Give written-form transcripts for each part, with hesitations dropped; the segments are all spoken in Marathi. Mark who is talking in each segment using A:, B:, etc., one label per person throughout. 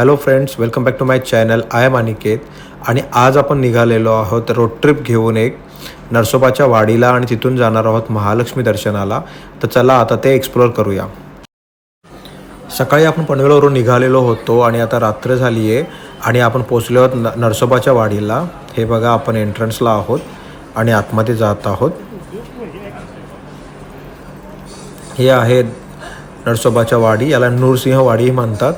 A: Hello friends, welcome back to my channel. I am Aniket आणि आज आपण निघालेलो आहोत रोड ट्रिप घेऊन एक नरसोबाच्या वाडीला आणि तिथून जाणार आहोत महालक्ष्मी दर्शनाला. तर चला आता ते एक्सप्लोअर करूया. सकाळी आपण पनवेलवरून निघालेलो होतो आणि आता रात्र झाली आहे आणि आपण पोचलो आहोत नरसोबाच्या वाडीला. हे बघा, आपण एंट्रन्सला आहोत आणि आतमध्ये जात आहोत. हे आहे नरसोबाच्या वाडी, याला नूरसिंह वाडी म्हणतात.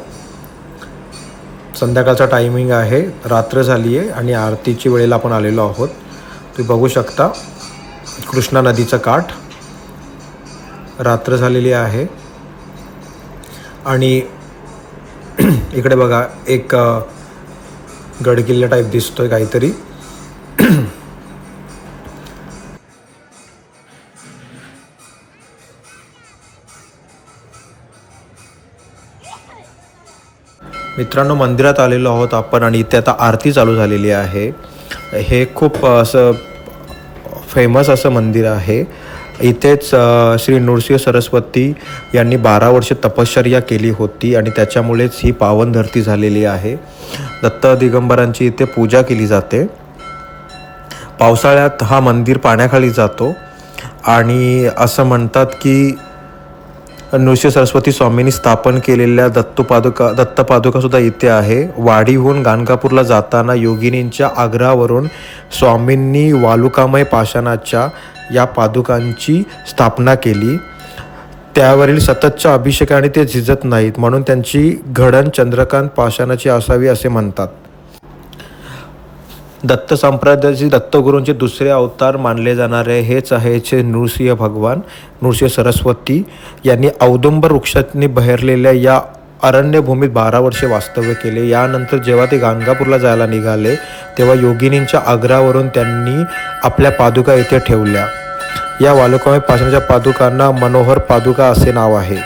A: संध्याकाळचा टायमिंग आहे, रात्र झाली आहे आणि आरतीची वेळेला आपण आलेलो आहोत. तुम्ही बघू शकता कृष्णा नदीचं काठ. रात्र झालेली आहे आणि इकडे बघा एक गडकिल्ला टाईप दिसतोय काहीतरी. मित्रांनो, मंदिरात आलेलो आहोत आपण आणि इथे आता आरती चालू झालेली आहे. हे खूप असं फेमस असं मंदिर आहे. इथेच श्री नृसिंह सरस्वती यांनी 12 वर्ष तपश्चर्या केली होती आणि त्याच्यामुळेच ही पावन धरती झालेली आहे. दत्त दिगंबरांची इथे पूजा केली जाते. पावसाळ्यात हा मंदिर पाण्याखाली जातो आणि असं म्हणतात की नृसिंह सरस्वती स्वामींनी स्थापन केलेल्या दत्तपादुकासुद्धा इथे आहे. वाडीहून गाणगापूरला जाताना योगिनींच्या आग्रहावरून स्वामींनी वालुकामय पाषाणाच्या या पादुकांची स्थापना केली. त्यावरील सततच्या अभिषेकाने ते झिजत नाहीत, म्हणून त्यांची घडण चंद्रकांत पाषाणाची असावी असे म्हणतात. दत्त संप्रदायाचे दत्तगुरूंचे दुसरे अवतार मानले जाणारे हेच आहे नृसिंह भगवान. नृसिंह सरस्वती यांनी औदुंबर वृक्षांनी बहरलेल्या या अरण्यभूमीत 12 वर्षे वास्तव्य केले. यानंतर जेव्हा ते गाणगापूरला जायला निघाले तेव्हा योगिनींच्या आग्रहावरून त्यांनी आपल्या पादुका येथे ठेवल्या. या वालुकामय पाषाणाच्या पादुकांना मनोहर पादुका असे नाव आहे.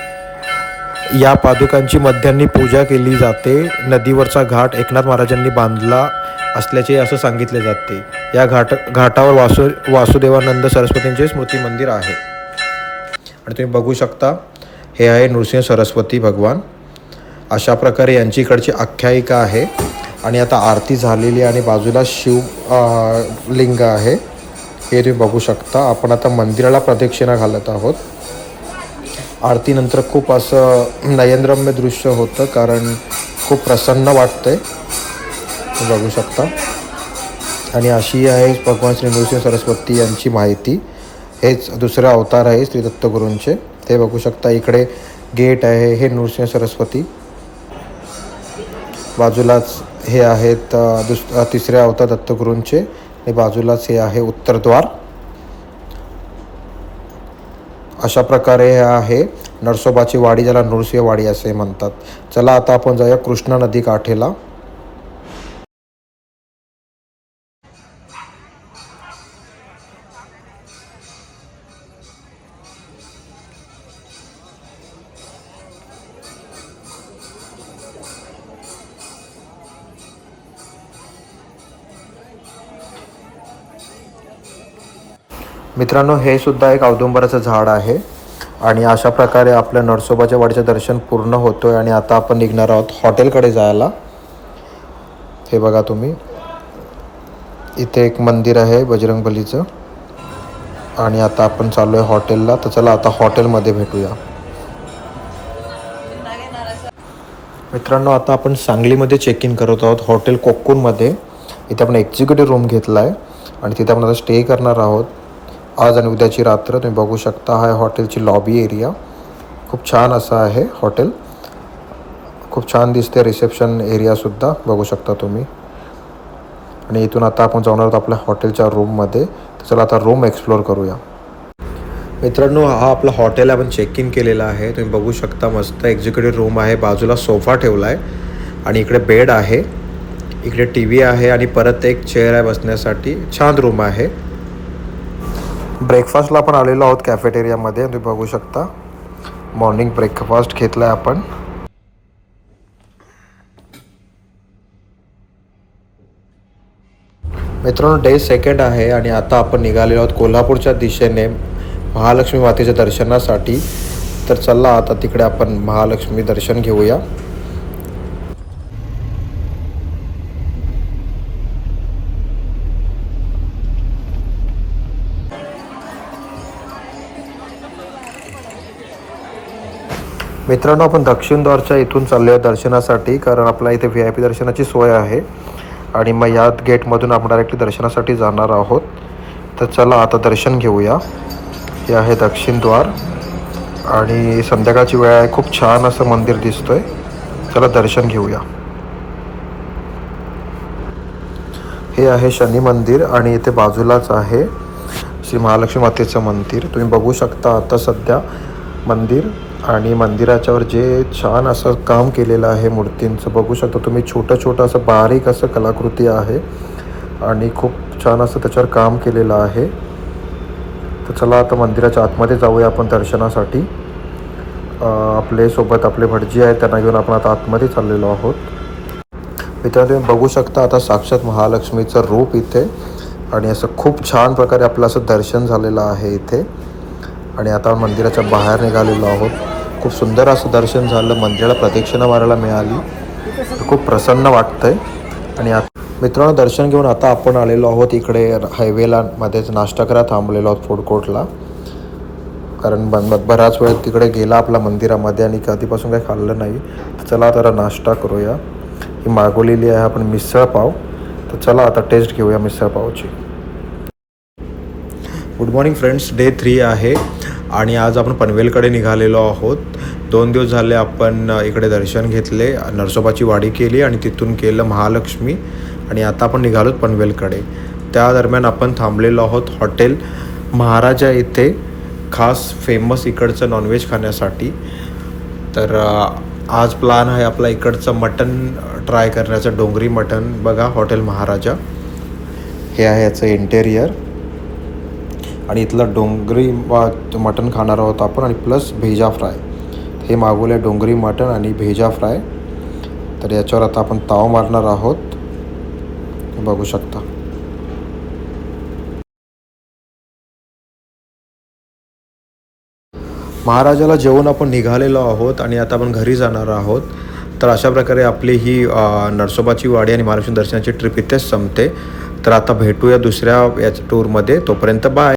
A: या पादुकांची मध्यान्ही पूजा केली जाते. नदीवरचा घाट एकनाथ महाराजांनी बांधला असल्याचे असं सांगितले जाते. या घाटावर वासुदेवानंद सरस्वतींचे स्मृती मंदिर आहे आणि तुम्ही बघू शकता हे आहे नृसिंह सरस्वती भगवान. अशा प्रकारे यांची इकडची आख्यायिका आहे. आणि आता आरती झालेली आणि बाजूला शिवलिंग आहे, हे तुम्ही बघू शकता. आपण आता मंदिराला प्रदक्षिणा घालत आहोत. आरतीनंतर खूप असं नयनरम्य दृश्य होतं, कारण खूप प्रसन्न वाटतंय, बघू शकता. आणि अशी आहे भगवान श्री नृसिंह सरस्वती यांची माहिती. हेच दुसरे अवतार आहे श्री दत्तगुरूंचे. ते बघू शकता. इकडे गेट आहे, हे नृसिंह सरस्वती. बाजूलाच हे आहेत तिसरे अवतार दत्तगुरूंचे आणि बाजूलाच हे आहे उत्तरद्वार. अशा प्रकारे हे आहे नरसोबाची वाडी, ज्याला नृसिंह वाडी असे म्हणतात. चला आता आपण जाऊया कृष्णा नदी काठेला. मित्रांनो, हे सुद्धा एक औदुंबराचं झाड आहे आणि अशा प्रकारे आपल्या नरसोबाच्या वाडीचं दर्शन पूर्ण होतो आहे. आणि आता आपण निघणार आहोत हॉटेलकडे जायला. हे बघा तुम्ही, इथे एक मंदिर आहे बजरंगबलीचं आणि आता आपण चालू आहे हॉटेलला. तर चला आता हॉटेलमध्ये भेटूया. मित्रांनो, आता आपण सांगलीमध्ये चेक इन करत आहोत हॉटेल कोकूनमध्ये. इथे आपण एक्झिक्युटिव्ह रूम घेतला आहे आणि तिथे आपण आता स्टे करणार आहोत आज आणि उद्याची रात्र. तुम्ही बघू शकता, हा हॉटेलची लॉबी एरिया. खूप छान असं आहे हॉटेल, खूप छान दिसते. रिसेप्शन एरियासुद्धा बघू शकता तुम्ही. आणि इथून आता आपण जाणार आहोत आपल्या हॉटेलच्या रूममध्ये. तर चला आता रूम एक्सप्लोअर करूया. मित्रांनो, हा आपला हॉटेल आपण चेक इन केलेला आहे. तुम्ही बघू शकता, मस्त एक्झिक्युटिव्ह रूम आहे. बाजूला सोफा ठेवला आहे आणि इकडे बेड आहे, इकडे टी व्ही आहे आणि परत एक चेअर आहे बसण्यासाठी. छान रूम आहे. ब्रेकफास्टला आपण आलेलो आहोत कॅफेटेरियामध्ये. तुम्ही बघू शकता, मॉर्निंग ब्रेकफास्ट घेतला आहे आपण. मित्रांनो, डे सेकंड आहे आणि आता आपण निघालेलो आहोत कोल्हापूरच्या दिशेने महालक्ष्मी मातेच्या दर्शनासाठी. तर चला आता तिकडे आपण महालक्ष्मी दर्शन घेऊया. मित्रांनो, आपण दक्षिण द्वारच्या इथून चाललो आहे दर्शनासाठी, कारण आपल्या इथे VIP दर्शनाची सोय आहे आणि मग या गेटमधून आपण डायरेक्टली दर्शनासाठी जाणार आहोत. तर चला आता दर्शन घेऊया. हे आहे दक्षिण द्वार आणि संध्याकाळची वेळ आहे. खूप छान असं मंदिर दिसतंय. चला दर्शन घेऊया. हे आहे शनी मंदिर आणि इथे बाजूलाच आहे श्री महालक्ष्मी मातेचं मंदिर. तुम्ही बघू शकता आता सध्या मंदिर, आणि मंदिराच्यावर जे छान असं काम केलेलं आहे मूर्तींचं बघू शकता तुम्ही. छोटं असं बारीक असं कलाकृती आहे आणि खूप छान असं त्याच्यावर काम केलेलं आहे. तर चला आता मंदिराच्या आतमध्ये जाऊया आपण दर्शनासाठी. आपले सोबत आपले भटजी आहेत, त्यांना घेऊन आपण आता आतमध्ये चाललेलो आहोत. मित्रांनो, तुम्ही बघू शकता आता साक्षात महालक्ष्मीचं रूप इथे, आणि असं खूप छान प्रकारे आपलं असं दर्शन झालेलं आहे इथे. आणि आता मंदिराच्या बाहेर निघालेलो आहोत. खूप सुंदर असं दर्शन झालं. मंदिराला प्रदक्षिणा मारायला मिळाली. खूप प्रसन्न वाटतंय. आणि मित्रांनो, दर्शन घेऊन आता आपण आलेलो आहोत इकडे हायवेला मध्येच नाश्ता करायला थांबलेलो आहोत फूड कोर्टला, कारण बराच वेळ तिकडे गेला आपला मंदिरामध्ये आणि कधीपासून काही खाल्लं नाही. तर चला आता नाश्ता करूया. ही मागवलेली आहे आपण मिसळ पाव. तर चला आता टेस्ट घेऊया मिसळ पावची. गुड मॉर्निंग फ्रेंड्स, डे 3 आहे आणि आज आपण पनवेलकडे निघालेलो आहोत. 2 दिवस झाले आपण इकडे दर्शन घेतले, नरसोबाची वाडी केली आणि तिथून केलं महालक्ष्मी, आणि आता आपण निघालो पनवेलकडे. त्या दरम्यान आपण थांबलेलो आहोत हॉटेल महाराजा इथे, खास फेमस इकडचं नॉनव्हेज खाण्यासाठी. तर आज प्लॅन आहे आपला इकडचं मटन ट्राय करण्याचं, डोंगरी मटन. बघा हॉटेल महाराजा, हे आहे याचं इंटेरियर. आणि इथलं डोंगरी मटण खाणार आहोत आपण, आणि प्लस भेजा फ्राय. हे मागवले डोंगरी मटण आणि भेजा फ्राय. तर याच्यावर आता आपण ताव मारणार आहोत, बघू शकता. महाराजाला जेवून आपण निघालेलो आहोत आणि आता आपण घरी जाणार आहोत. तर अशा प्रकारे आपली ही नरसोबाची वाडी आणि महालक्ष्मी दर्शनाची ट्रिप इथेच संपते. तर आता भेटूया दुसऱ्या याच्या टूरमध्ये. तोपर्यंत बाय.